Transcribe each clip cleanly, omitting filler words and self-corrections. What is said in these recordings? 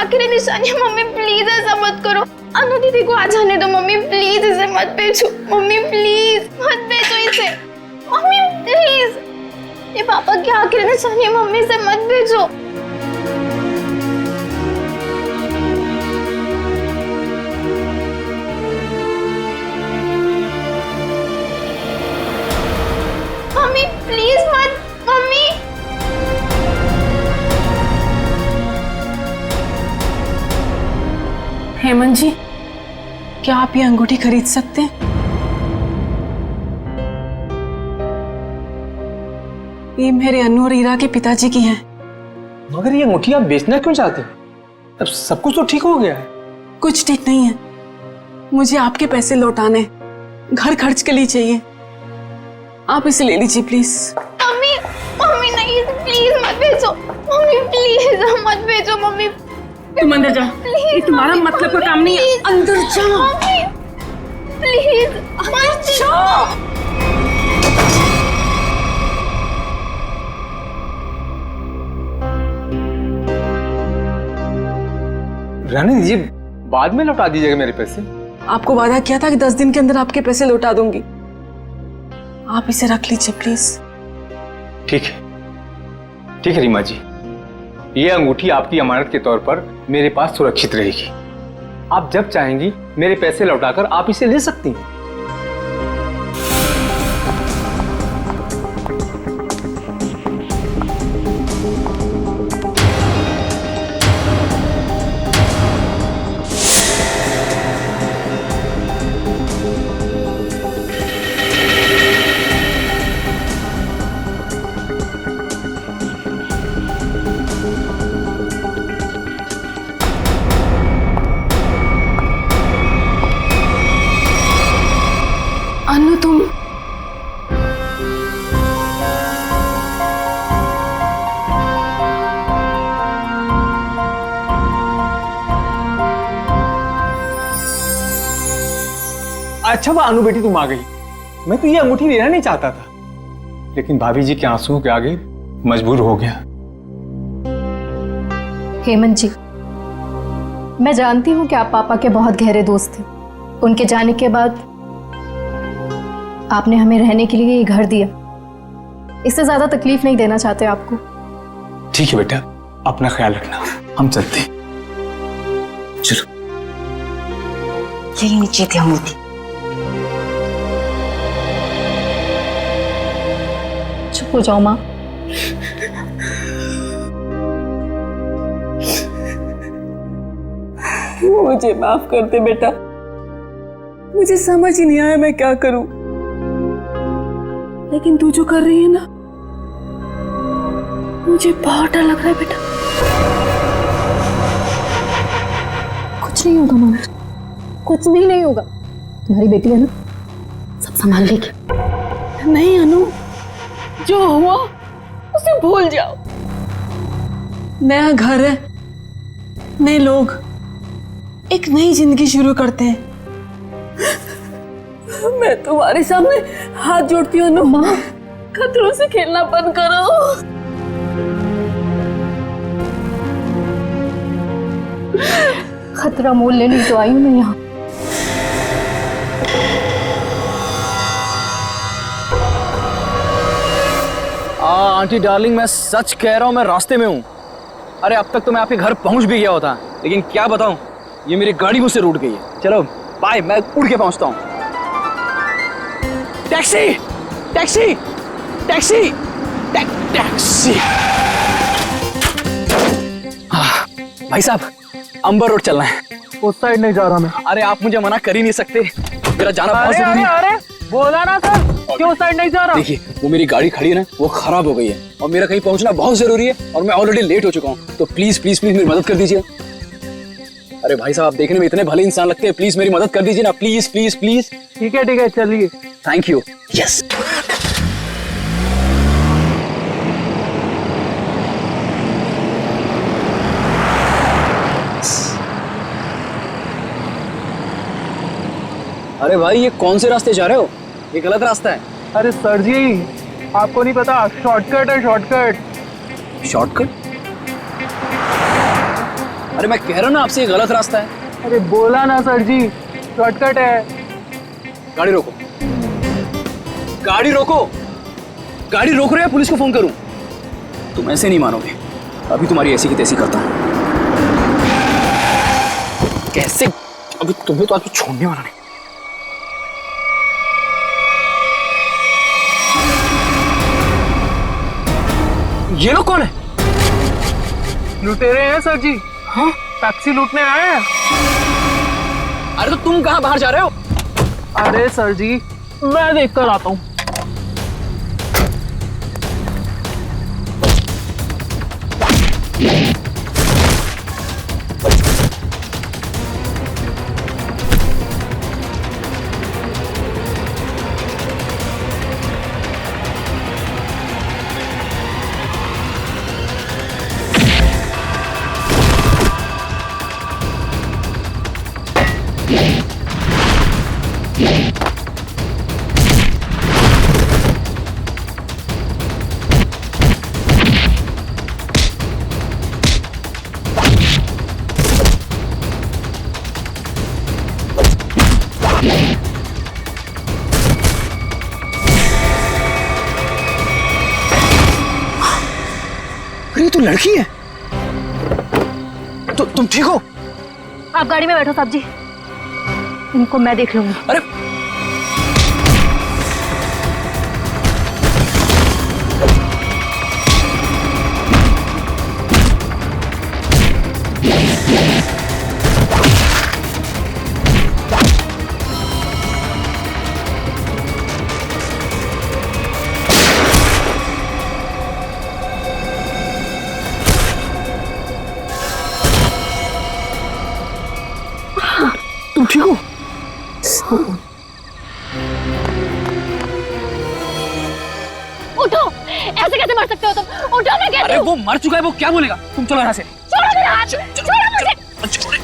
आखिरी निशानी है मम्मी, प्लीज ऐसा मत करो। अनु दीदी को आ जाने दो मम्मी, प्लीज इसे मत भेजो मम्मी, प्लीज मत भेजो इसे मम्मी, प्लीज। ये पापा की आखिरी निशानी है मम्मी, इसे मत भेजो। मम्मी प्लीज मत, मम्मी। हेमंत जी, क्या आप ये अंगूठी खरीद सकते हैं? ये मेरे अनु और ईरा के पिताजी की है। मगर ये अंगूठी आप बेचना क्यों चाहते हो? अब सब कुछ तो ठीक हो गया है। कुछ ठीक नहीं है, मुझे आपके पैसे लौटाने, घर खर्च के लिए चाहिए। आप इसे ले लीजिए प्लीज। मम्मी मम्मी नहीं, प्लीज मत भेजो मम्मी, प्लीज मत भेजो मम्मी। तुम अंदर जा, ये तुम्हारा मतलब का काम नहीं है। अंदर जा मम्मी, प्लीज मत जाओ। रहने दीजिए, बाद में लौटा दीजिएगा मेरे पैसे। आपको वादा किया था कि 10 दिन के अंदर आपके पैसे लौटा दूंगी। आप इसे रख लीजिए प्लीज। ठीक है रीमा जी, ये अंगूठी आपकी अमानत के तौर पर मेरे पास सुरक्षित रहेगी। आप जब चाहेंगी मेरे पैसे लौटाकर आप इसे ले सकती हैं। अनु तुम अच्छा वो अनु बेटी तुम आ गई। मैं तो ये अंगूठी लेना नहीं चाहता था, लेकिन भाभी जी के आंसुओं के आगे मजबूर हो गया। हेमंत जी, मैं जानती हूँ कि आप पापा के बहुत गहरे दोस्त थे। उनके जाने के बाद आपने हमें रहने के लिए ये घर दिया। इससे ज्यादा तकलीफ नहीं देना चाहते आपको। ठीक है बेटा, अपना ख्याल रखना, हम चलते हैं। चलो। यही नीचे थी अंगूठी। चुप हो जाओ माँ। मुझे माफ कर दे बेटा, मुझे समझ ही नहीं आया मैं क्या करूं। लेकिन तू जो कर रही है ना, मुझे बहुत डर लग रहा है बेटा। कुछ नहीं होगा मामा, कुछ भी नहीं होगा। तुम्हारी बेटी है ना, सब संभाल लेगी। नहीं अनु, जो हुआ उसे भूल जाओ। नया घर है, नए लोग, एक नई जिंदगी शुरू करते हैं। मैं तुम्हारे सामने हाथ जोड़ती हूँ माँ, खतरों से खेलना बंद करो। खतरा मोल लेने तो आई हूँ मैं यहाँ। आंटी डार्लिंग, मैं सच कह रहा हूँ, मैं रास्ते में हूँ। अरे अब तक तो मैं आपके घर पहुँच भी गया होता, लेकिन क्या बताऊँ, ये मेरी गाड़ी मुझसे रूठ गई है। चलो बाय, मैं उड़ के पहुँचता हूँ। Taxi taxi taxi taxi. भाई साहब, अंबर रोड चलना है। उस साइड नहीं जा रहा मैं। अरे आप मुझे मना कर ही नहीं सकते, मेरा जाना बहुत जरूरी है। अरे बोला ना सर, क्यों साइड नहीं जा रहा? देखिए, वो मेरी गाड़ी खड़ी है ना, वो खराब हो गई है और मेरा कहीं पहुंचना बहुत जरूरी है और मैं ऑलरेडी लेट हो चुका हूँ। तो प्लीज प्लीज प्लीज मेरी मदद कर दीजिए। अरे भाई साहब, आप देखने में इतने भले इंसान लगते हैं, प्लीज मेरी मदद कर दीजिए ना, प्लीज प्लीज प्लीज। ठीक है चलिए। Thank you. यस। अरे भाई, ये कौन से रास्ते जा रहे हो? ये गलत रास्ता है। अरे सर जी, आपको नहीं पता, शॉर्टकट है, शॉर्टकट। शॉर्टकट? अरे मैं कह रहा हूँ ना आपसे, ये गलत रास्ता है। अरे बोला ना सर जी, शॉर्टकट है। गाड़ी रोको, गाड़ी रोको, गाड़ी रोक रहे हैं, पुलिस को फोन करूं? तुम ऐसे नहीं मानोगे, अभी तुम्हारी ऐसी की तैसी करता हूं। कैसे? अभी तुम्हें तो आज छोड़ने वाला नहीं। ये लोग कौन है? लुटेरे हैं सर जी। हाँ? टैक्सी लूटने आए हैं। अरे तो तुम कहाँ बाहर जा रहे हो? अरे सर जी, मैं देख कर आता हूँ। अरे ये तो लड़की है। तो तुम ठीक हो? आप गाड़ी में बैठो साहब जी, इनको मैं देख लूंगी। अरे तुम ठीक हो? उठो, ऐसे कैसे मर सकते हो तुम? उठो मैं कहती अरे हूँ। वो मर चुका है, वो क्या बोलेगा? तुम चलो यहाँ से। छोड़ो मेरा हाथ, छोड़ो मुझे। छोड़े।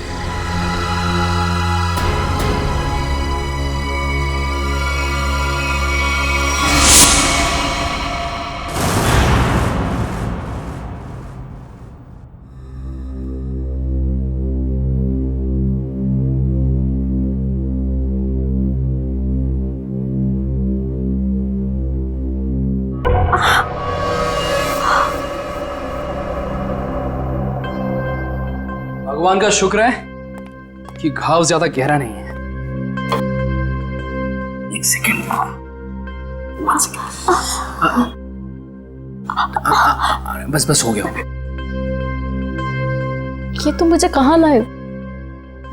भगवान का शुक्र है कि घाव ज्यादा गहरा नहीं है। एक सेकेंड, बस बस हो गया, हो गया। ये तुम मुझे कहाँ लाए?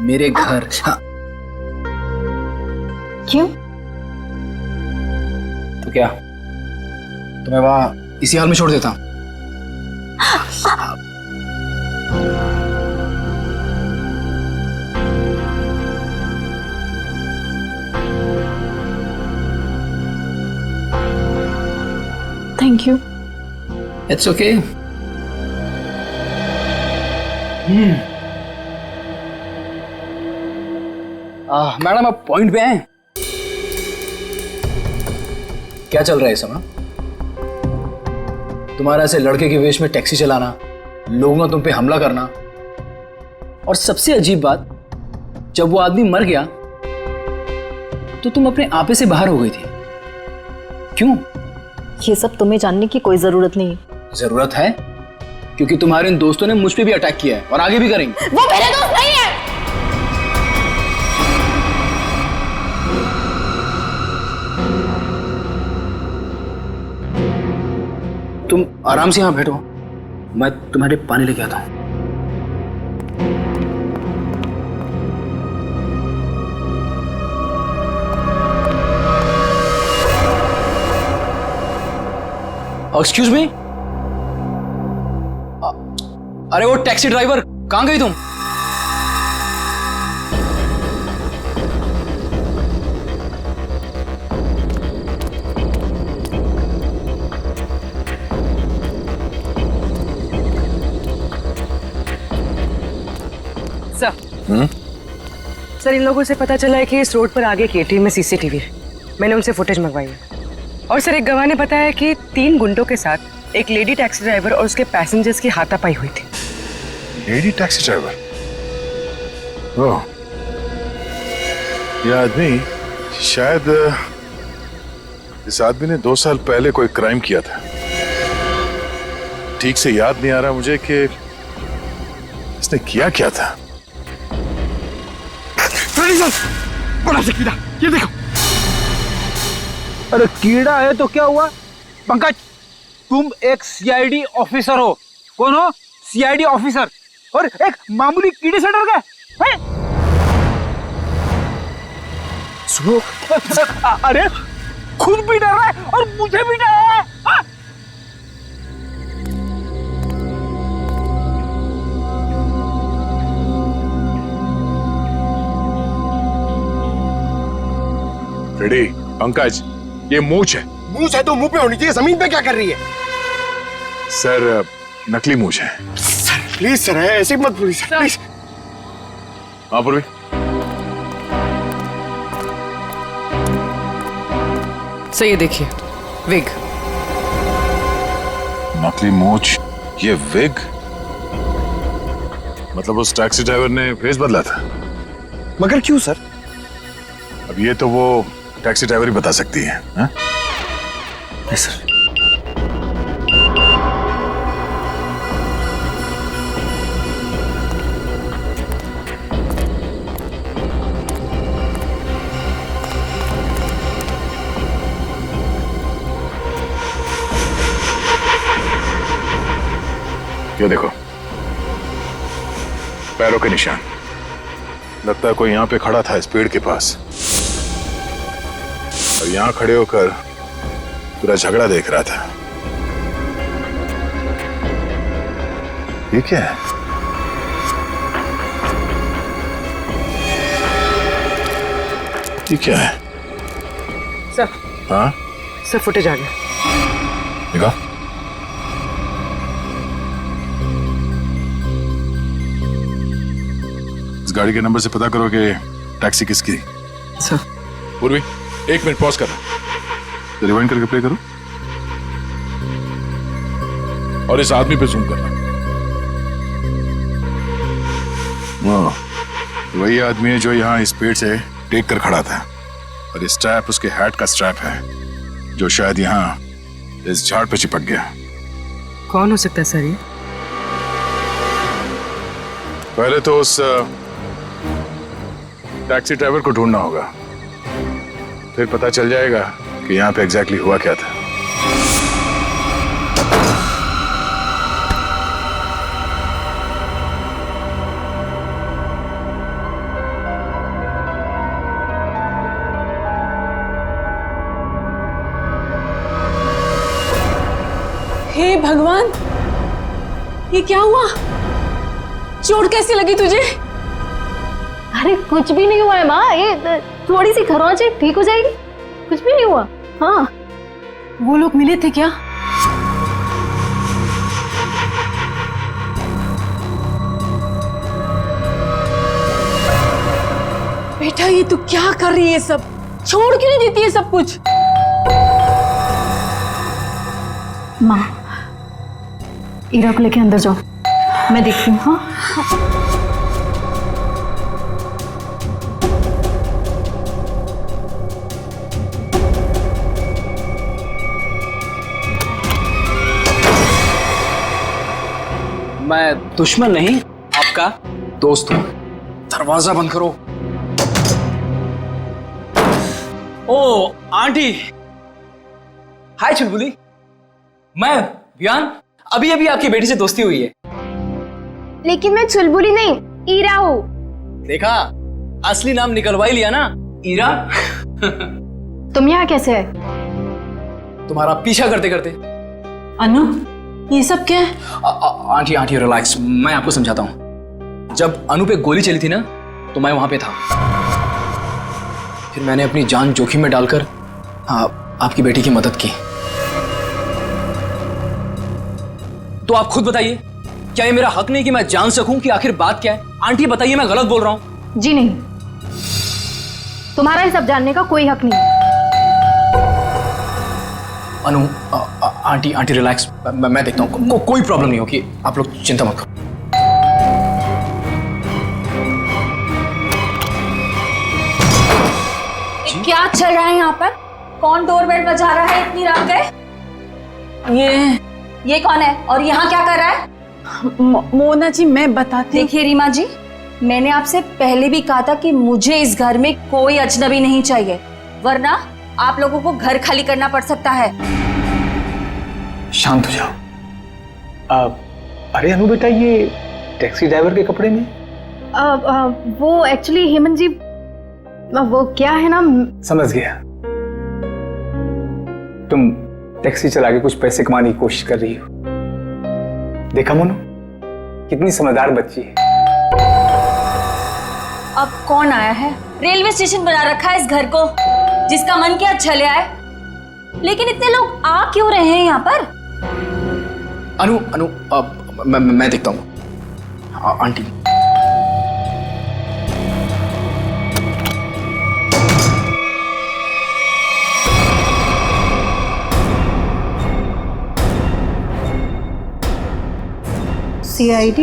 मेरे घर। हाँ। क्यों? तो क्या तुम्हें वहां इसी हाल में छोड़ देता? Thank you. It's okay. Madam आप पॉइंट पे हैं? क्या चल रहा है इस समय? तुम्हारा ऐसे लड़के के वेश में टैक्सी चलाना, लोगों ने तुम पे हमला करना, और सबसे अजीब बात, जब वो आदमी मर गया तो तुम अपने आपे से बाहर हो गई थी। क्यों? ये सब तुम्हें जानने की कोई जरूरत नहीं है। जरूरत है, क्योंकि तुम्हारे इन दोस्तों ने मुझ पे भी अटैक किया है और आगे भी करेंगे। वो मेरे दोस्त नहीं है। तुम आराम से यहां बैठो, मैं तुम्हारे पानी लेके आता हूं। Excuse me. अरे वो टैक्सी ड्राइवर, कहां गई तुम? सर, इन लोगों से पता चला है कि इस रोड पर आगे केटीएम में सीसीटीवी है। मैंने उनसे फुटेज मंगवाई है। और सर, एक गवाह ने बताया कि 3 गुंडों के साथ एक लेडी टैक्सी ड्राइवर और उसके पैसेंजर्स की हाथापाई हुई थी। Lady taxi driver? ओह, ये आदमी शायद इस आदमी ने 2 साल पहले कोई क्राइम किया था। ठीक से याद नहीं आ रहा मुझे कि इसने किया क्या था। बड़ा सा कीड़ा, ये देखो। अरे कीड़ा है तो क्या हुआ? पंकज, तुम एक सीआईडी ऑफिसर हो। कौन हो? सीआईडी ऑफिसर, और एक मामूली कीड़े से डर गए हैं? सुनो, अरे खुद भी डर रहा है और मुझे भी डर रहा है। हाँ? रेडी पंकज, ये मूंछ है। मूंछ है तो मुंह पे होनी चाहिए, जमीन पे क्या कर रही है? सर, नकली मूंछ है। प्लीज सर, ऐसे मत बोलिए सर, प्लीज। हाँ पूर्वी, सर ये देखिए, विग। नकली मूंछ, ये विग। मतलब उस टैक्सी ड्राइवर ने फेस बदला था। मगर क्यों सर? अब ये तो वो टैक्सी ड्राइवर ही बता सकती है। हाँ? सर ये देखो, पैरों के निशान। लगता है कोई यहाँ पे खड़ा था इस पेड़ के पास, और यहाँ खड़े होकर पूरा झगड़ा देख रहा था। ये क्या है? ये क्या है? सर, हाँ, सर फुटेज आ गया। देखा? इस गाड़ी के नंबर से पता करो कि टैक्सी किसकी। सर पूर्वी, 1 मिनट पॉज करना, तो रिवाइंड करके प्ले करो और इस आदमी पे जूम करना। वही आदमी है जो यहाँ इस पेड़ से टेक कर खड़ा था, और इस स्ट्रैप उसके हैट का स्ट्रैप है जो शायद यहाँ इस झाड़ पे चिपक गया। कौन हो सकता है सर ये? पहले तो उस टैक्सी ड्राइवर को ढूंढना होगा, फिर पता चल जाएगा कि यहाँ पे एग्जैक्टली हुआ क्या था। हे भगवान, ये क्या हुआ? चोट कैसी लगी तुझे? अरे कुछ भी नहीं हुआ है माँ, ये थोड़ी सी खरोंच है, ठीक हो जाएगी। कुछ भी नहीं हुआ। हाँ, वो लोग मिले थे क्या? बेटा, ये तू क्या कर रही है? सब छोड़ क्यों नहीं देती है सब कुछ? माँ, ईरा को लेके अंदर जाओ, मैं देखती हूँ। हाँ मैं दुश्मन नहीं, आपका दोस्त हूं। दरवाजा बंद करो। ओ आंटी, हाय चुलबुली। मैं वियान, अभी अभी आपकी बेटी से दोस्ती हुई है। लेकिन मैं चुलबुली नहीं, ईरा हूँ। देखा, असली नाम निकलवा ही लिया ना, ईरा। तुम यहाँ कैसे है? तुम्हारा पीछा करते करते। अनु, ये सब क्या है? आंटी आंटी रिलैक्स, मैं आपको समझाता हूँ। जब अनु पे गोली चली थी ना, तो मैं वहां पे था। फिर मैंने अपनी जान जोखिम में डालकर आपकी बेटी की मदद की। तो आप खुद बताइए, क्या ये मेरा हक नहीं कि मैं जान सकूं कि आखिर बात क्या है? आंटी बताइए, मैं गलत बोल रहा हूं? जी नहीं, तुम्हारा ये सब जानने का कोई हक नहीं। अनु, आंटी आंटी रिलैक्स, मैं देखता हूँ। कोई प्रॉब्लम नहीं होगी, आप लोग चिंता मत करो। क्या चल रहा है यहाँ पर? कौन डोरबेल बजा रहा है इतनी रात गए? ये कौन है और यहाँ क्या कर रहा है? मोना जी मैं बताती हूँ। देखिए रीमा जी, मैंने आपसे पहले भी कहा था कि मुझे इस घर में कोई अजनबी नहीं चाहिए, वरना आप लोगों को घर खाली करना पड़ सकता है। शांत हो जाओ। अरे अनु बेटा, ये टैक्सी ड्राइवर के कपड़े में? वो एक्चुअली हेमंत जी, वो क्या है ना, समझ गया, तुम टैक्सी चला के कुछ पैसे कमाने की कोशिश कर रही हो। देखा मोनू, कितनी समझदार बच्ची है। अब कौन आया है? रेलवे स्टेशन बना रखा है इस घर को, जिसका मन किया चले आए। लेकिन इतने लोग आ क्यों रहे हैं यहाँ पर? अनु अनु मैं देखता हूँ। Aunty CID?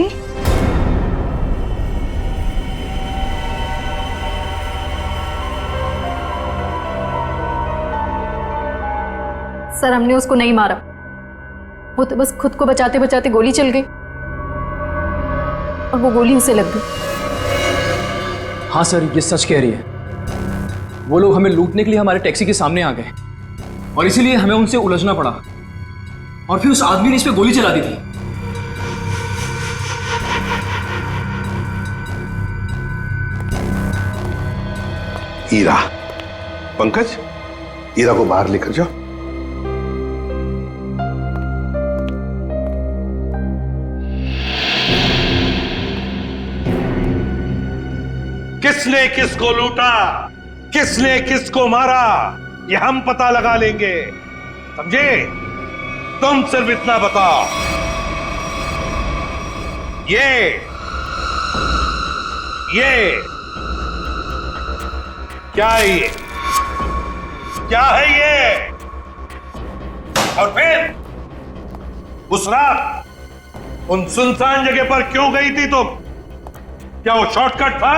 सर हमने उसको नहीं मारा, वो तो बस खुद को बचाते बचाते गोली चल गई और वो गोली उसे लग गई। हाँ सर, ये सच कह रही है। वो लोग हमें लूटने के लिए हमारे टैक्सी के सामने आ गए और इसीलिए हमें उनसे उलझना पड़ा, और फिर उस आदमी ने इस पे गोली चला दी थी। ईरा, पंकज, ईरा को बाहर लेकर जाओ। किसने किसको लूटा, किसने किसको मारा, ये हम पता लगा लेंगे, समझे? तुम सिर्फ इतना बताओ, ये क्या है? ये क्या है ये? और फिर उस रात उन सुनसान जगह पर क्यों गई थी तुम? क्या वो शॉर्टकट था?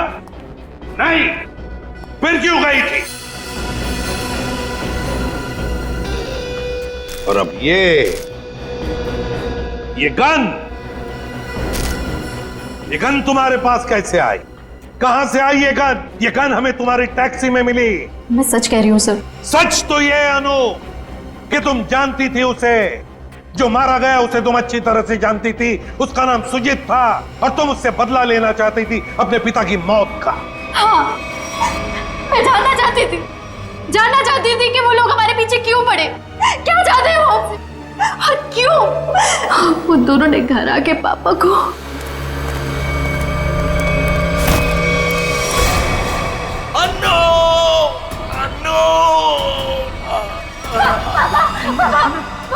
नहीं, फिर क्यों गई थी? और अब ये गन तुम्हारे पास कैसे आई? कहां से आई ये गन? ये गन हमें तुम्हारी टैक्सी में मिली। मैं सच कह रही हूँ सर। सच तो ये अनु कि तुम जानती थी उसे, जो मारा गया उसे तुम अच्छी तरह से जानती थी। उसका नाम सुजीत था और तुम उससे बदला लेना चाहती थी अपने पिता की मौत का। हाँ, मैं जानना चाहती थी कि वो लोग हमारे पीछे क्यों पड़े, क्या चाहते हैं वो हमसे और क्यों। वो दोनों ने घर आके पापा को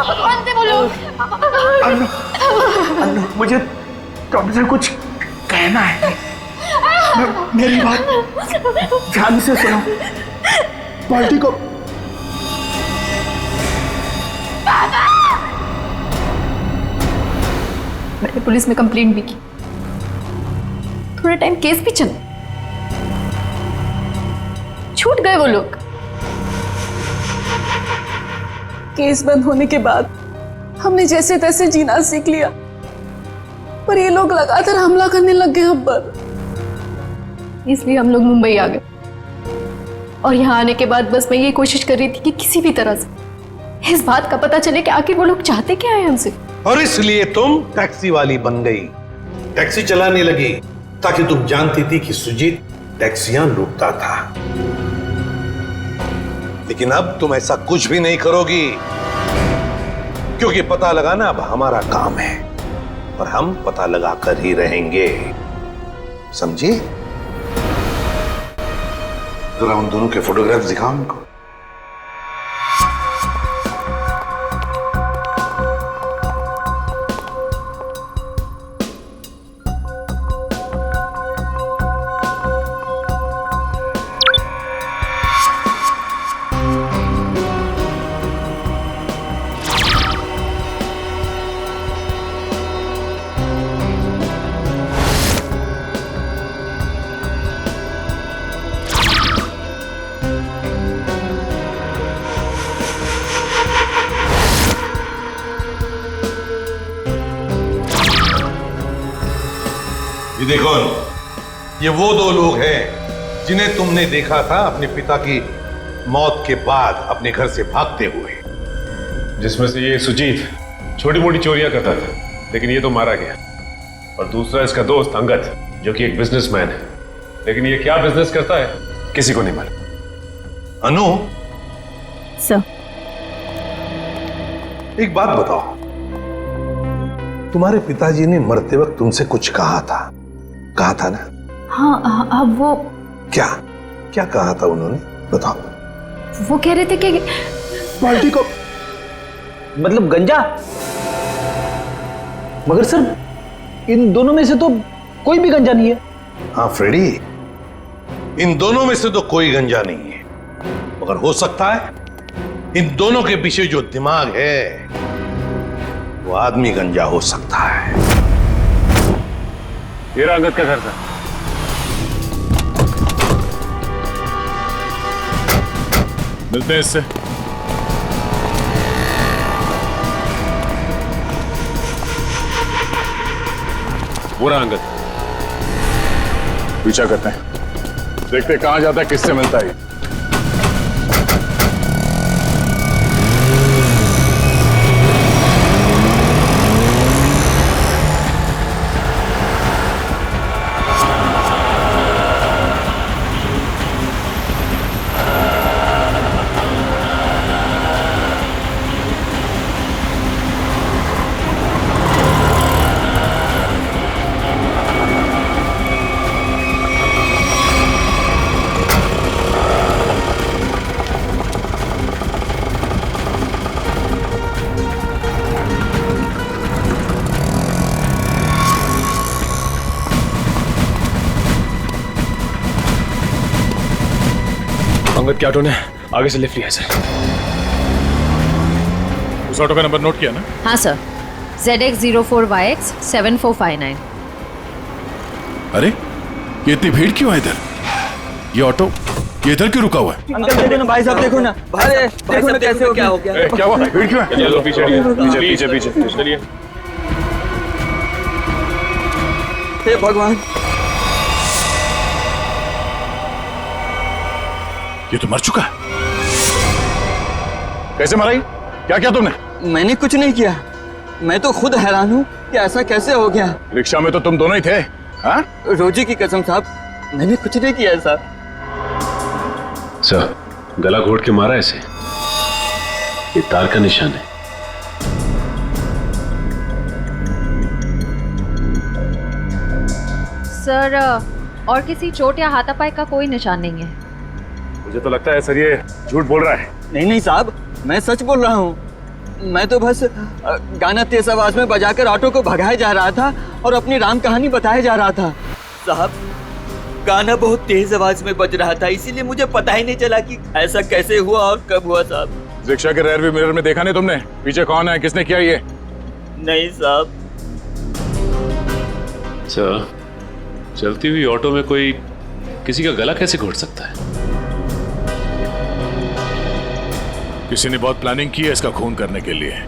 कौन थे वो लोग? अन्नू, मुझे तुमसे कुछ कहना है। मेरी बात ध्यान से सुनो। पार्टी को मैंने पुलिस में कंप्लेंट भी की, थोड़ा टाइम केस भी चला, छूट गए वो लोग। केस बंद होने के बाद हमने जैसे तैसे जीना सीख लिया, पर ये लोग लगातार हमला करने लग गए हम पर। इसलिए हम लोग मुंबई आ गए और यहाँ आने के बाद बस मैं ये कोशिश कर रही थी कि किसी भी तरह से इस बात का पता चले कि आखिर वो लोग चाहते क्या है हमसे। और इसलिए तुम टैक्सी वाली बन गई, टैक्सी चलाने लगी, ताकि तुम जानती थी कि सुजीत टैक्सियां लूटता था। लेकिन अब तुम ऐसा कुछ भी नहीं करोगी, क्योंकि पता लगाना अब हमारा काम है और हम पता लगा कर ही रहेंगे, समझी? जरा उन दोनों के फोटोग्राफ्स दिखाओ उनको। ये कौन? ये वो दो लोग हैं जिन्हें तुमने देखा था अपने पिता की मौत के बाद अपने घर से भागते हुए। जिसमें से ये सुजीत छोटी मोटी चोरियां करता था, लेकिन ये तो मारा गया। और दूसरा इसका दोस्त अंगद, जो कि एक बिजनेसमैन है, लेकिन ये क्या बिजनेस करता है किसी को नहीं मालूम। अनु, सर, एक बात बताओ, तुम्हारे पिताजी ने मरते वक्त तुमसे कुछ कहा था ना? हाँ, वो क्या क्या कहा था उन्होंने, बताओ। वो कह रहे थे कि बाल्टी को मतलब गंजा? मगर सर, इन दोनों में से तो कोई भी गंजा नहीं है। हाँ फ्रेडी, इन दोनों में से तो कोई गंजा नहीं है, मगर हो सकता है इन दोनों के पीछे जो दिमाग है वो आदमी गंजा हो सकता है। ये रहा अंगद का घर था। मिलते हैं इससे। वो रहा अंगद। पीछा करते हैं, देखते हैं कहां जाता है, किससे मिलता है। अंगद के ऑटो ने आगे से लिफ्ट लिया है सर। उस ऑटो का नंबर नोट किया ना? हाँ सर, ZX04YX 7459। अरे ये इतनी भीड़ क्यों है इधर? ये ऑटो ये इधर क्यों रुका हुआ है? अंकल देखो ना, भाई साहब देखो ना, देखो ना कैसे हो गया। क्या हुआ? भीड़ क्यों है? चलो पीछे पीछे पीछे पीछे चलिए। हे भगवान, ये तो मर चुका है। कैसे मरा? क्या किया तुमने? मैंने कुछ नहीं किया, मैं तो खुद हैरान हूँ कि ऐसा कैसे हो गया। रिक्शा में तो तुम दोनों ही थे। हाँ? रोजी की कसम साहब, मैंने कुछ नहीं किया साहब। सर, गला घोट के मारा इसे। ये तार का निशान है। सर, और किसी चोट या हाथापाई का कोई निशान नहीं है। मुझे तो लगता है सर ये झूठ बोल रहा है। नहीं नहीं साहब, मैं सच बोल रहा हूँ। मैं तो बस गाना तेज आवाज में बजाकर ऑटो को भगाया जा रहा था और अपनी राम कहानी बताया जा रहा था। साहब, गाना बहुत तेज आवाज में बज रहा था, इसीलिए मुझे पता ही नहीं चला कि ऐसा कैसे हुआ और कब हुआ। साहब, रिक्शा के रेयर व्यू मिरर में देखा नहीं तुमने? पीछे कौन है, किसने किया ये? नहीं साहब। सर, चलती हुई ऑटो में कोई किसी का गला कैसे घोट सकता है? किसी ने बहुत प्लानिंग की है इसका खून करने के लिए।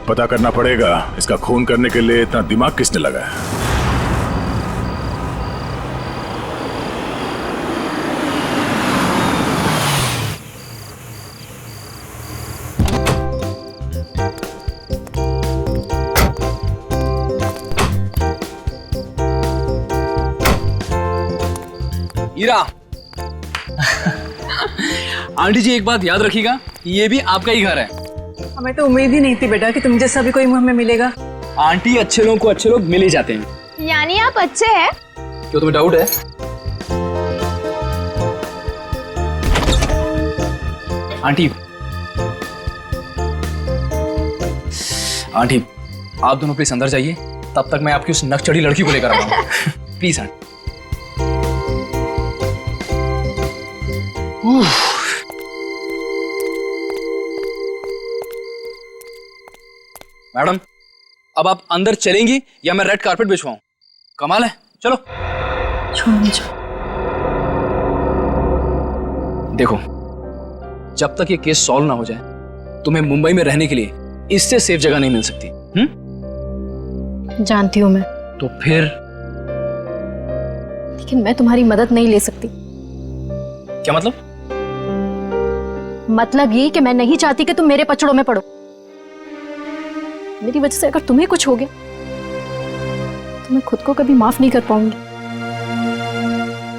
पता करना पड़ेगा इसका खून करने के लिए इतना दिमाग किसने लगाया। ईरा, आंटी जी एक बात याद रखिएगा, ये भी आपका ही घर है। हमें तो उम्मीद ही नहीं थी बेटा कि तुम जैसा भी कोई हमें मिलेगा। आंटी, अच्छे लोगों को अच्छे लोग मिल ही जाते हैं। यानी आप अच्छे हैं? क्यों, तुम्हें डाउट है? आंटी, आंटी आप दोनों प्लीज अंदर जाइए, तब तक मैं आपकी उस नकचढ़ी लड़की को लेकर आऊंगा। Please aunty. मैडम, अब आप अंदर चलेंगी या मैं रेड कारपेट बिछवाऊं? कमाल है, चलो। छोड़ मुझे। देखो, जब तक ये केस सॉल्व ना हो जाए, तुम्हें मुंबई में रहने के लिए इससे सेफ जगह नहीं मिल सकती। जानती हूँ मैं। तो फिर लेकिन मैं तुम्हारी मदद नहीं ले सकती। क्या मतलब? मतलब ये कि मैं नहीं चाहती कि तुम मेरे पचड़ों में पड़ो। मेरी वजह से अगर तुम्हें कुछ हो गया तो मैं खुद को कभी माफ नहीं कर पाऊंगी।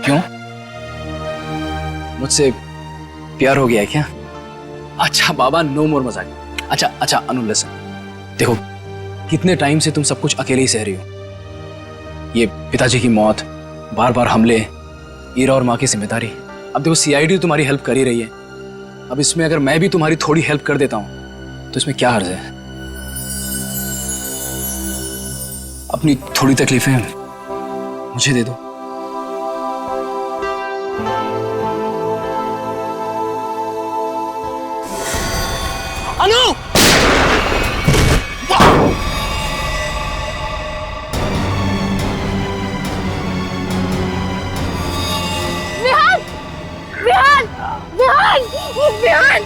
क्यों? मुझसे प्यार हो गया है क्या? अच्छा बाबा, नो मोर मजाक। अच्छा अनु लिसन, देखो कितने टाइम से तुम सब कुछ अकेले ही सह रही हो। ये पिताजी की मौत, बार बार हमले, ईरा और माँ की जिम्मेदारी। अब देखो सीआईडी तुम्हारी हेल्प कर ही रही है, अब इसमें अगर मैं भी तुम्हारी थोड़ी हेल्प कर देता हूं तो इसमें क्या हर्ज है? अपनी थोड़ी तकलीफें मुझे दे दो। अनु! विहान! विहान! विहान! विहान!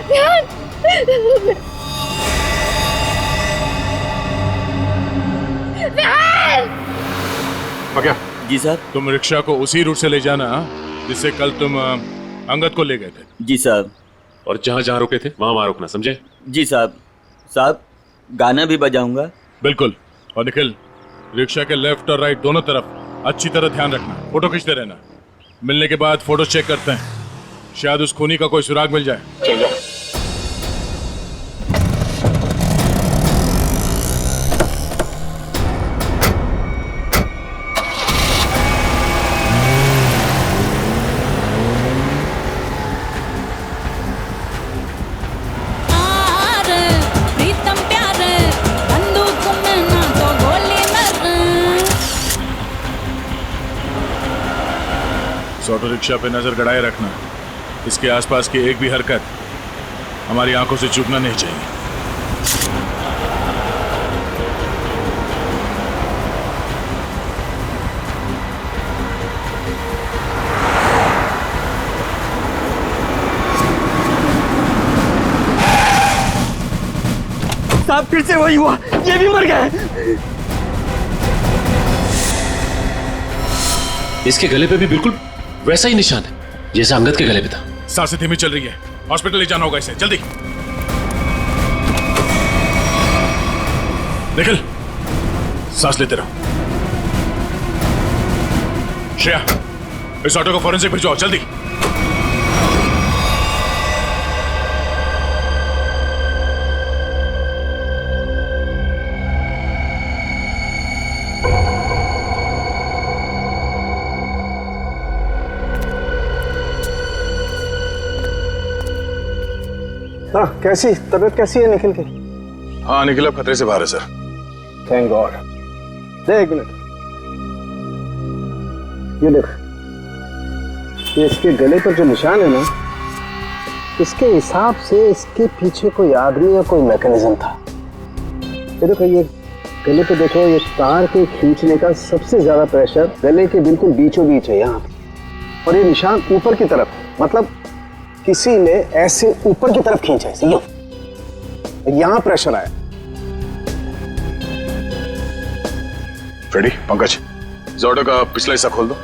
विहान! विहान! क्या? जी सर। तुम रिक्शा को उसी रूट से ले जाना जिससे कल तुम अंगद को ले गए थे। जी साहब। और जहां जहां रुके थे वहां वहां रुकना, समझे? जी साहब। साहब गाना भी बजाऊंगा। बिल्कुल। और निखिल, रिक्शा के लेफ्ट और राइट दोनों तरफ अच्छी तरह ध्यान रखना, फोटो खींचते रहना। मिलने के बाद फोटो चेक करते हैं, शायद उस खूनी का कोई सुराग मिल जाए। चल जाओ। ऑटो रिक्शा पे नजर गड़ाए रखना, इसके आसपास की एक भी हरकत हमारी आंखों से चूकना नहीं चाहिए। साहब फिर से वही हुआ, ये भी मर गए। इसके गले पे भी बिल्कुल वैसा ही निशान है जैसा अंगद के गले पे था। सांसें धीमी चल रही है, हॉस्पिटल ले जाना होगा इसे, जल्दी। निखिल, सांस लेते रहो। श्रेया, इस ऑटो को फॉरेंसिक भिजवाओ, जल्दी। हाँ, कैसी तबीयत कैसी है निखिल की? हाँ, निखिल अब खतरे से बाहर है सर। Thank God. देख एक मिनट, ये देख, ये इसके गले पर जो निशान है ना, इसके हिसाब से इसके पीछे कोई आदमी या कोई मैकेनिज्म था। ये देखो, ये गले पे देखो, ये तार के खींचने का सबसे ज्यादा प्रेशर गले के बिल्कुल बीचों बीच है यहाँ, और ये निशान ऊपर की तरफ, मतलब किसी ने ऐसे ऊपर की तरफ खींचा है, यहां प्रेशर आया। फ्रेडी, पंकज, इस ऑटो का पिछला हिस्सा खोल दो।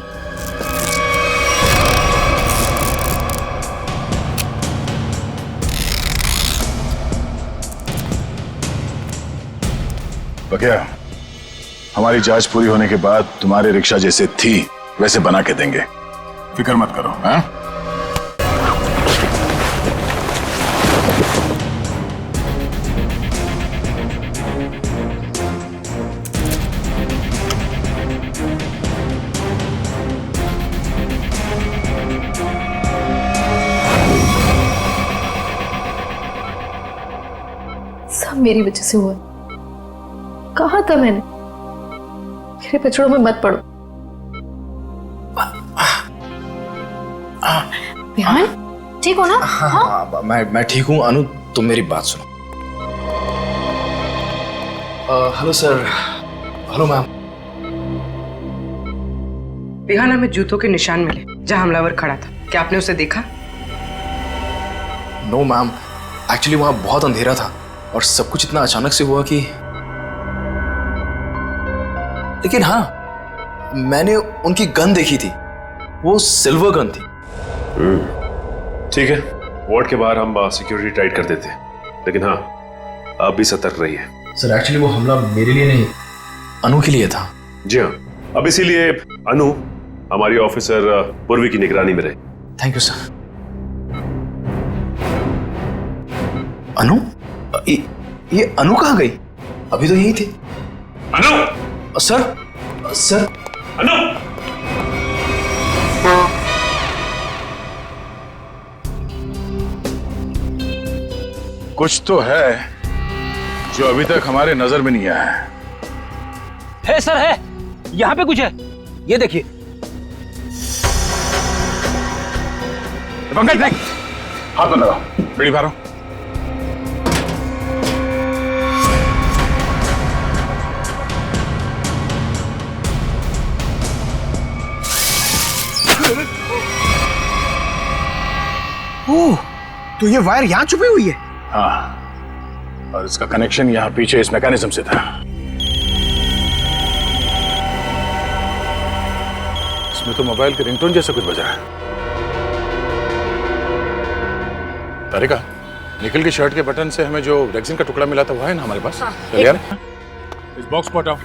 बकिया, हमारी जांच पूरी होने के बाद तुम्हारे रिक्शा जैसे थी वैसे बना के देंगे, फिक्र मत करो। हाँ? सब मेरी वजह से हुआ। कहा था मैंने, मेरे पचड़ों में मत पड़ो। विहान, ठीक हो ना? हाँ, मैं ठीक हूँ। अनु, तुम मेरी बात सुनो। Hello sir. Hello ma'am. Vihaan, में जूतों के निशान मिले जहां हमलावर खड़ा था, क्या आपने उसे देखा? नो मैम, एक्चुअली वहां बहुत अंधेरा था और सब कुछ इतना अचानक से हुआ कि, लेकिन हाँ, मैंने उनकी गन देखी थी, वो सिल्वर गन थी। ठीक है, वार्ड के बाहर हम सिक्योरिटी टाइट कर देते हैं, लेकिन हाँ आप भी सतर्क रहिए। सर एक्चुअली वो हमला मेरे लिए नहीं, अनु के लिए था। जी हाँ, अब इसीलिए अनु हमारी ऑफिसर पूर्वी की निगरानी में रहे। Thank you sir. अनु? ये अनु कहाँ गई? अभी तो यही थी। अनु! सर अनु! कुछ तो है जो अभी तक हमारे नजर में नहीं आया है। सर है, यहाँ पे कुछ है, ये देखिए। पंकज देख, हाथ में लगाओ, बीड़ी भरो। ओह, तो ये वायर यहाँ छुपी हुई है। हाँ, और इसका कनेक्शन यहाँ पीछे इस मैकेनिज्म से था। इसमें तो मोबाइल के रिंगटोन जैसा कुछ बजा है। तारिका, निकल की शर्ट के बटन से हमें जो रेक्सिन का टुकड़ा मिला था वो है ना हमारे पास? चलिए यार, इस बॉक्स को हटाओ।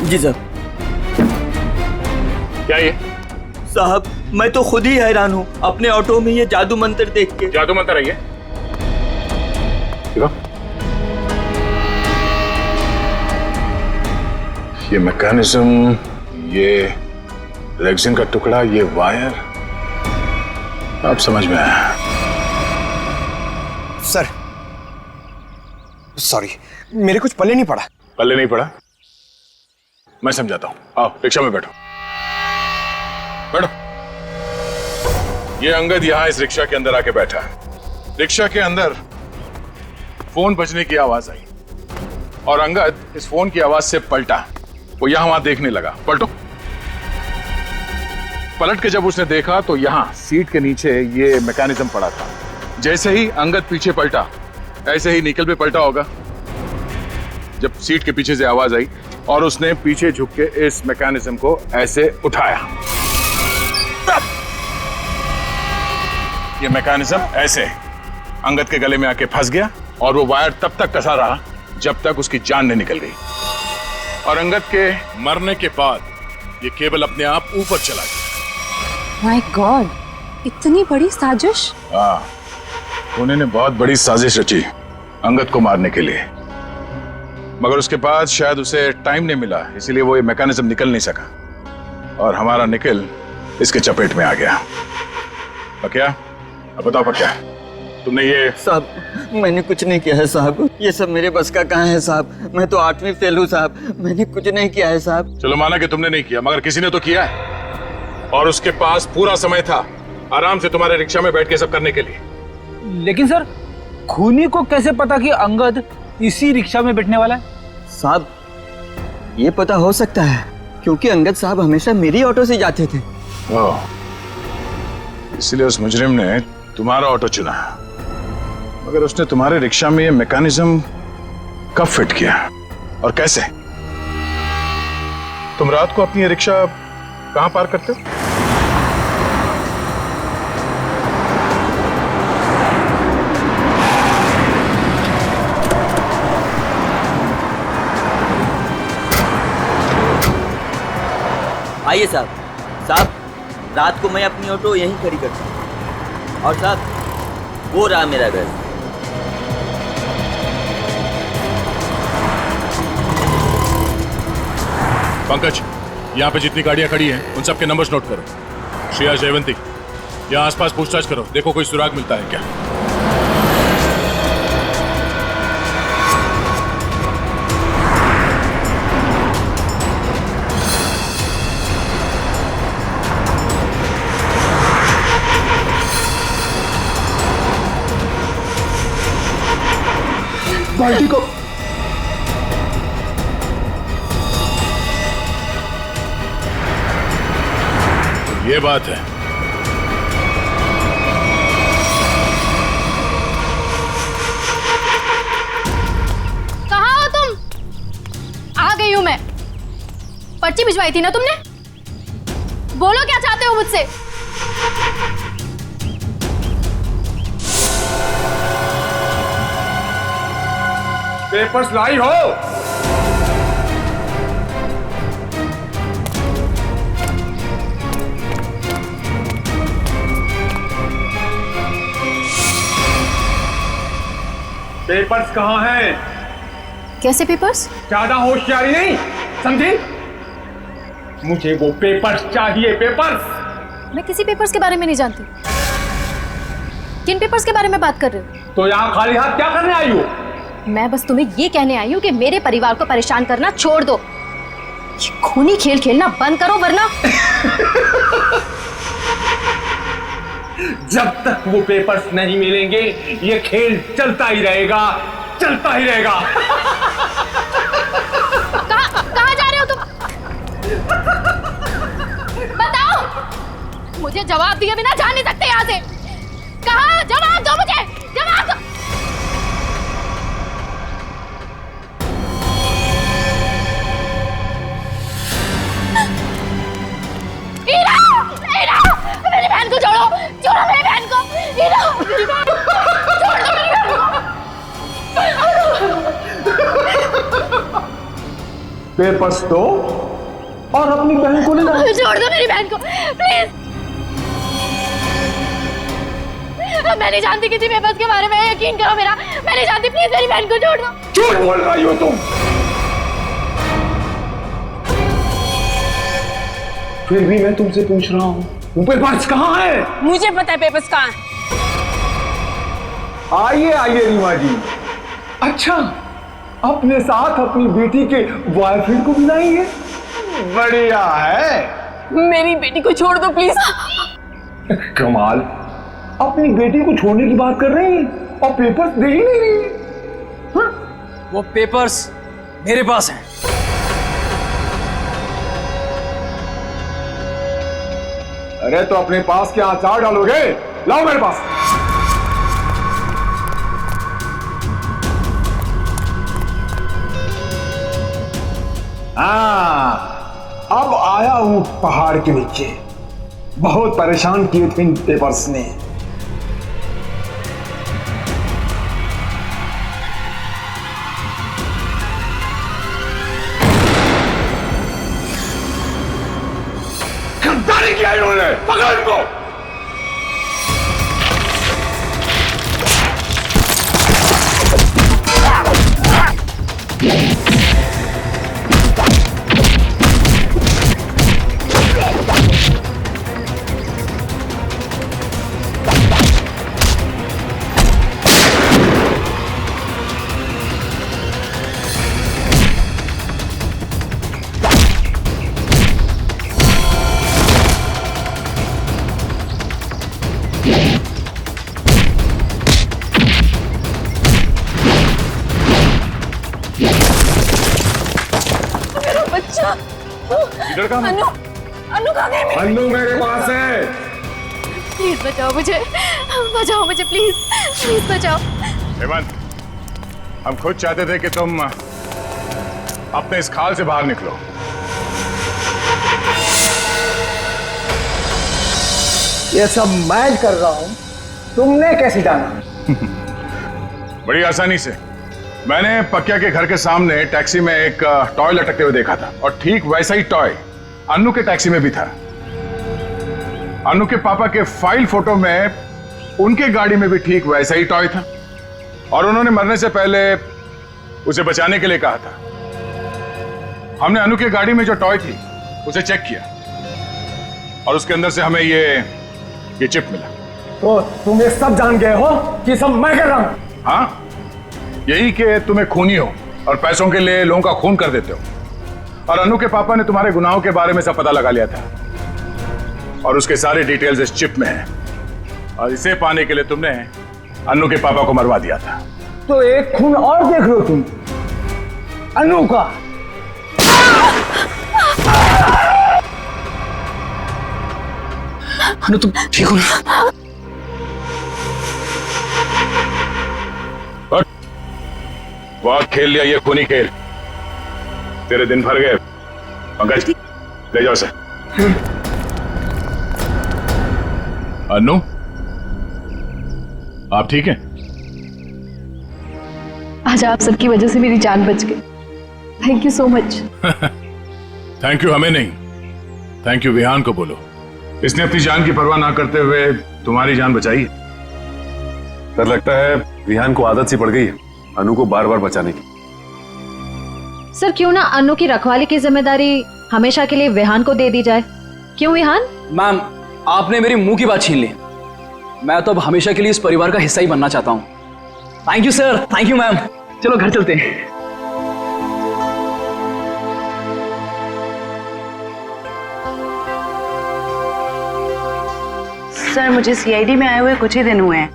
जी सर। क्या ये? साहब मैं तो खुद ही हैरान हूँ अपने ऑटो में ये जादू मंत्र देख के। जादू मंत्र है ये मैकेनिज्म, ये रेक्सिन का टुकड़ा, ये वायर, अब समझ में आया। सर सॉरी, मेरे कुछ पल्ले नहीं पड़ा। पल्ले नहीं पड़ा? मैं समझाता हूं, आओ रिक्शा में बैठो। बैठो। ये अंगद यहां इस रिक्शा के अंदर आके बैठा है। रिक्शा के अंदर फोन बजने की आवाज आई और अंगद इस फोन की आवाज से पलटा। वो यहां वहां देखने लगा। पलटो। पलट के जब उसने देखा तो यहां सीट के नीचे ये मैकेनिज्म पड़ा था। जैसे ही अंगद पीछे पलटा, ऐसे ही निकल पे पलटा होगा जब सीट के पीछे से आवाज आई और उसने पीछे झुक के इस मैकेनिज्म को ऐसे उठाया। ये मैकेनिज्म ऐसे अंगद के गले में आके फंस गया और वो वायर तब तक कसा रहा जब तक उसकी जान नहीं निकल गई। और अंगद के मरने के बाद ये केबल अपने आप ऊपर चला गया। माय गॉड, इतनी बड़ी साजिश। हाँ, उन्होंने बहुत बड़ी साजिश रची अंगद को मारने के लिए, मगर उसके बाद शायद उसे टाइम नहीं मिला, इसीलिए वो ये मैकेनिज्म निकल नहीं सका और हमारा निकल इसके चपेट में आ गया। क्या? अब बताओ क्या तुमने ये? साहब मैंने कुछ नहीं किया है साहब, ये सब मेरे बस का कहाँ है साहब। मैं तो 8वीं फेल हूँ साहब, मैंने कुछ नहीं किया है साहब। चलो माना कि तुमने नहीं किया, मगर किसी ने तो किया है और उसके पास पूरा समय था आराम से तुम्हारे रिक्शा में बैठ के सब करने के लिए। लेकिन सर, खूनी को कैसे पता कि अंगद इसी रिक्शा में बैठने वाला है? साहब ये पता हो सकता है क्योंकि अंगद साहब हमेशा मेरी ऑटो से जाते थे। इसलिए उस मुजरिम ने तुम्हारा ऑटो चुना, मगर उसने तुम्हारे रिक्शा में ये मैकेनिज्म कब फिट किया और कैसे? तुम रात को अपनी ये रिक्शा कहां पार्क करते हो? आइए साहब। साहब रात को मैं अपनी ऑटो यहीं खड़ी करता हूँ और साहब वो रहा मेरा घर। पंकज, यहाँ पे जितनी गाड़ियाँ खड़ी हैं उन सब के नंबर्स नोट करो। श्रेया, जयवंती, यहाँ आसपास पूछताछ करो, देखो कोई सुराग मिलता है क्या। बाल्टी को ये बात है। कहाँ चिट्ठी भिजवाई थी ना तुमने? बोलो क्या चाहते हो मुझसे? पेपर्स लाई हो? पेपर्स कहाँ हैं? कैसे पेपर्स? ज्यादा होशियारी नहीं, समझी? मुझे वो पेपर्स चाहिए, पेपर्स। मैं किसी पेपर्स के बारे में नहीं जानती। किन पेपर्स के बारे में बात कर रहे हो? तो यहाँ खाली हाथ क्या करने आई हो? मैं बस तुम्हें ये कहने आई हूँ कि मेरे परिवार को परेशान करना छोड़ दो। ये खूनी खेल खेलना बंद करो वरना जब तक वो पेपर्स नहीं मिलेंगे ये खेल चलता ही रहेगा, चलता ही रहेगा। कहाँ जा रहे हो तुम? बताओ, मुझे जवाब दिए बिना जा नहीं सकते यहाँ से। कहाँ? जवाब दो मुझे, जवाब दो। हीरा, हीरा, मेरी बहन को छोड़ो, छोड़ो मेरी बहन को। हीरा, मेरी बहन को छोड़ दो, मेरी बहन को। पेपर्स दो और अपनी बहन को ले जाओ। छोड़ दो मेरी बहन को, प्लीज। मैं नहीं जानती किसी पेपर्स के बारे में, यकीन करो मेरा, मैं नहीं जानती। प्लीज मेरी बहन को छोड़ दो। झूठ बोल रही हो तुम। फिर भी मैं तुमसे पूछ रहा हूँ, वो पेपर्स कहाँ है? मुझे पता है पेपर्स कहाँ है। आइए आइए रीमा जी। अच्छा, अपने साथ अपनी बेटी के बॉयफ्रेंड को बुलाएंगे? बढ़िया है। मेरी बेटी को छोड़ दो प्लीज। कमाल, अपनी बेटी को छोड़ने की बात कर रही हैं और पेपर्स दे ही नहीं रही। हाँ? वो पेपर्स मेरे पास हैं। अरे तो अपने पास क्या अचार डालोगे? लाओ मेरे पास। हाँ, अब आया हूं पहाड़ के नीचे। बहुत परेशान किए थे इन पेपर्स ने। गद्दारी किया इन्होंने, पकड़ो इनको। इधर कहाँ? अनु कहाँ गई मेरी? अन्नू मेरे पास है। प्लीज बचाओ मुझे, बचाओ मुझे, प्लीज प्लीज बचाओ। हेमंत, हम खुद चाहते थे कि तुम अपने इस खाल से बाहर निकलो। ये सब मैं कर रहा हूं, तुमने कैसे जाना? बड़ी आसानी से। मैंने पक्या के घर के सामने टैक्सी में एक टॉय लटकते हुए देखा था और ठीक वैसा ही टॉय अन्नू के टैक्सी में भी था। अन्नू के पापा के फाइल फोटो में उनके गाड़ी में भी ठीक वैसा ही टॉय था और उन्होंने मरने से पहले उसे बचाने के लिए कहा था। हमने अन्नू के गाड़ी में जो टॉय थी उसे चेक किया और उसके अंदर से हमें ये चिप मिला। तो तुम ये सब जान गए हो कि सब मैं कर रहा हूं? हाँ, यही कि तुम्हें खूनी हो और पैसों के लिए लोगों का खून कर देते हो। और अन्नू के पापा ने तुम्हारे गुनाहों के बारे में सब पता लगा लिया था और उसके सारे डिटेल्स इस चिप में हैं और इसे पाने के लिए तुमने अन्नू के पापा को मरवा दिया था। तो एक खून और देख लो तुम, अनु का। अनु तुम ठीक हो ना? बहुत खेल लिया ये खूनी खेल, तेरे दिन भर गए पंकज। ले जाओ इसे। अनु, आप ठीक हैं? आज आप सबकी वजह से मेरी जान बच गई। Thank you so much. Thank you हमें नहीं, थैंक यू विहान को बोलो। इसने अपनी जान की परवाह ना करते हुए तुम्हारी जान बचाई है। सर लगता है विहान को आदत सी पड़ गई है अनु को बार बार बचाने की। सर क्यों ना अनु की रखवाली की जिम्मेदारी हमेशा के लिए विहान को दे दी जाए। क्यों विहान? मैम, आपने मेरी मुंह की बात छीन ली। मैं तो अब हमेशा के लिए इस परिवार का हिस्सा ही बनना चाहता हूँ। Thank you sir, thank you ma'am. चलो घर चलते हैं। सर मुझे सीआईडी में आए हुए कुछ ही दिन हुए हैं।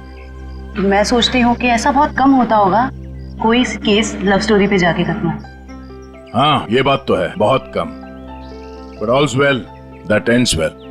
मैं सोचती हूँ कि ऐसा बहुत कम होता होगा कोई केस लव स्टोरी पे जाके खत्म। हाँ, ये बात तो है, बहुत कम। But all's well that ends well.